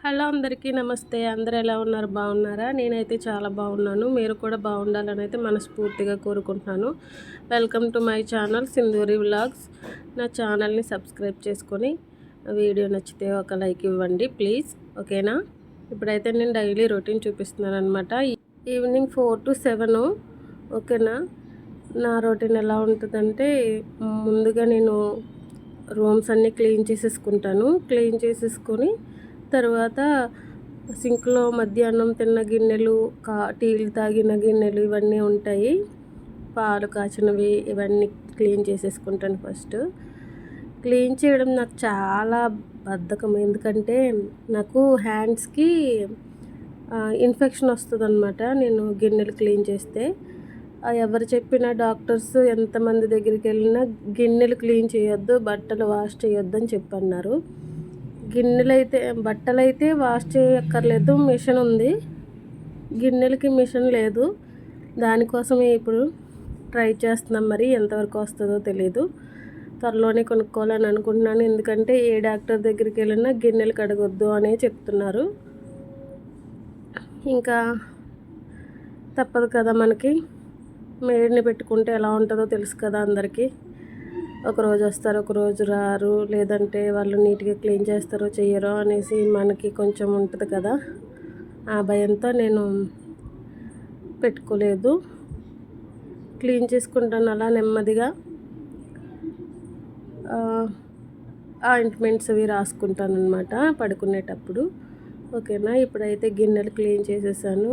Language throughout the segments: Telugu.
హలో అందరికీ నమస్తే. అందరూ ఎలా ఉన్నారు? బాగున్నారా? నేనైతే చాలా బాగున్నాను. మీరు కూడా బాగుండాలని అయితే మనస్ఫూర్తిగా కోరుకుంటున్నాను. Welcome to my channel Sindhuri vlogs. నా ఛానల్ని సబ్స్క్రైబ్ చేసుకొని వీడియో నచ్చితే ఒక లైక్ ఇవ్వండి ప్లీజ్. ఓకేనా? ఇప్పుడైతే నేను డైలీ రొటీన్ చూపిస్తున్నాను అనమాట. Evening 4 to 7. ఓకేనా? నా రొటీన్ ఎలా ఉంటుందంటే, ముందుగా నేను రూమ్స్ అన్నీ క్లీన్ చేసేసుకుంటాను. క్లీన్ చేసేసుకొని తర్వాత సింక్లో మధ్యాహ్నం తిన్న గిన్నెలు, టీలు తాగిన గిన్నెలు ఇవన్నీ ఉంటాయి, పాలు కాచినవి, ఇవన్నీ క్లీన్ చేసేసుకుంటాను ఫస్ట్. క్లీన్ చేయడం నాకు చాలా బద్ధకం. ఎందుకంటే నాకు హ్యాండ్స్కి ఇన్ఫెక్షన్ వస్తుంది అనమాట నేను గిన్నెలు క్లీన్ చేస్తే. ఎవరు చెప్పినా డాక్టర్స్ ఎంతమంది దగ్గరికి వెళ్ళినా గిన్నెలు క్లీన్ చేయొద్దు, బట్టలు వాష్ చేయొద్దు అని చెప్పన్నారు. బట్టలైతే వాష్ చేయక్కర్లేదు, మిషన్ ఉంది. గిన్నెలకి మిషన్ లేదు. దానికోసమే ఇప్పుడు ట్రై చేస్తున్నాం. మరి ఎంతవరకు వస్తుందో తెలీదు. త్వరలోనే కొనుక్కోవాలని అనుకుంటున్నాను. ఎందుకంటే ఏ డాక్టర్ దగ్గరికి వెళ్ళినా గిన్నెలు కడగొద్దు అనే చెప్తున్నారు. ఇంకా తప్పదు కదా, మనకి మేడ్ని పెట్టుకుంటే ఎలా ఉంటుందో తెలుసు కదా అందరికీ. ఒకరోజు వస్తారు, ఒకరోజు రారు, లేదంటే వాళ్ళు నీట్గా క్లీన్ చేస్తారో చెయ్యరో అనేసి మనకి కొంచెం ఉంటుంది కదా. ఆ భయంతో నేను పెట్టుకోలేదు. క్లీన్ చేసుకుంటాను అలా నెమ్మదిగా. ఆయింట్మెంట్స్ అవి రాసుకుంటాను అనమాట పడుకునేటప్పుడు. ఓకేనా? ఇప్పుడైతే గిన్నెలు క్లీన్ చేసేసాను.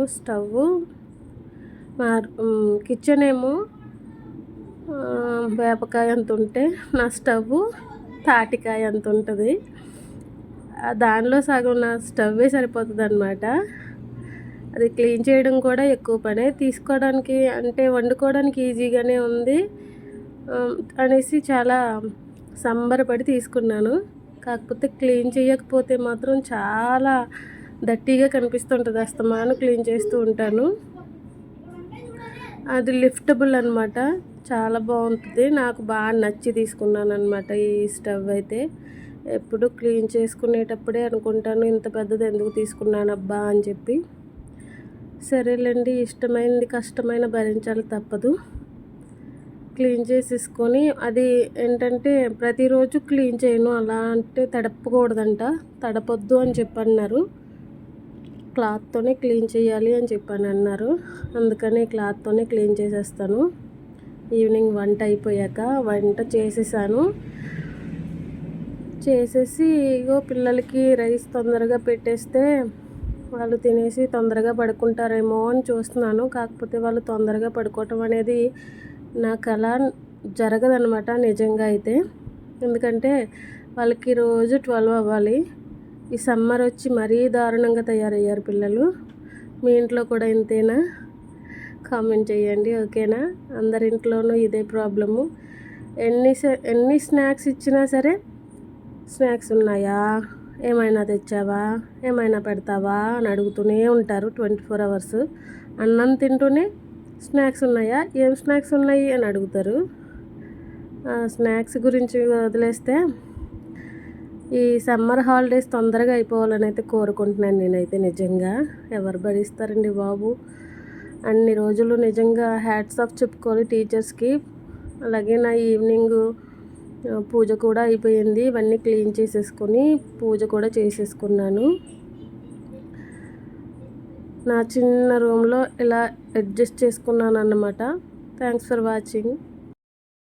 కిచెన్ ఏమో వేపకాయ అంత ఉంటే నా స్టవ్ తాటికాయ అంత ఉంటుంది. దానిలో సగం నా స్టవ్వే సరిపోతుంది అనమాట. అది క్లీన్ చేయడం కూడా ఎక్కువ పనే. తీసుకోవడానికి అంటే వండుకోవడానికి ఈజీగానే ఉంది అనేసి చాలా సంబరపడి తీసుకున్నాను. కాకపోతే క్లీన్ చేయకపోతే మాత్రం చాలా దట్టిగా కనిపిస్తుంటుంది. అస్తమాను క్లీన్ చేస్తూ ఉంటాను. అది లిఫ్టబుల్ అనమాట, చాలా బాగుంటుంది. నాకు బాగా నచ్చి తీసుకున్నాను అనమాట ఈ స్టవ్ అయితే. ఎప్పుడు క్లీన్ చేసుకునేటప్పుడే అనుకుంటాను, ఇంత పెద్దది ఎందుకు తీసుకున్నాను అబ్బా అని చెప్పి. సరేలేండి, ఇష్టమైనది కష్టమైన భరించాలి, తప్పదు. క్లీన్ చేసేసుకొని, అది ఏంటంటే ప్రతిరోజు క్లీన్ చేయను. అలా అంటే తడపకూడదంట, తడపొద్దు అని చెప్పన్నారు. క్లాత్తోనే క్లీన్ చేయాలి అని చెప్పని అన్నారు. అందుకని క్లాత్తోనే క్లీన్ చేసేస్తాను. ఈవినింగ్ వంట అయిపోయాక వంట చేసేసాను. చేసేసి ఇగో పిల్లలకి రైస్ తొందరగా పెట్టేస్తే వాళ్ళు తినేసి తొందరగా పడుకుంటారేమో అని చూస్తున్నాను. కాకపోతే వాళ్ళు తొందరగా పడుకోవటం అనేది నాకు అలా జరగదనమాట నిజంగా అయితే. ఎందుకంటే వాళ్ళకి రోజు 12 అవ్వాలి. ఈ సమ్మర్ వచ్చి మరీ దారుణంగా తయారయ్యారు పిల్లలు. మీ ఇంట్లో కూడా ఇంతేనా? కామెంట్ చేయండి. ఓకేనా? అందరింట్లోనూ ఇదే ప్రాబ్లము. ఎన్ని స్నాక్స్ ఇచ్చినా సరే, స్నాక్స్ ఉన్నాయా, ఏమైనా తెచ్చావా, ఏమైనా పెడతావా అని అడుగుతూనే ఉంటారు 24 hours. అన్నం తింటూనే స్నాక్స్ ఉన్నాయా, ఏం స్నాక్స్ ఉన్నాయి అని అడుగుతారు. స్నాక్స్ గురించి వదిలేస్తే ఈ సమ్మర్ హాలిడేస్ తొందరగా అయిపోవాలని అయితే కోరుకుంటున్నాను నేనైతే. నిజంగా ఎవరు భరిస్తారండి బాబు అన్ని రోజులు. నిజంగా హ్యాట్స్ ఆఫ్ చెప్పుకోవాలి టీచర్స్కి. అలాగే నా ఈవినింగ్ పూజ కూడా అయిపోయింది. ఇవన్నీ క్లీన్ చేసేసుకొని పూజ కూడా చేసేసుకున్నాను. నా చిన్న రూమ్లో ఇలా అడ్జస్ట్ చేసుకున్నాను అన్నమాట. Thanks for watching.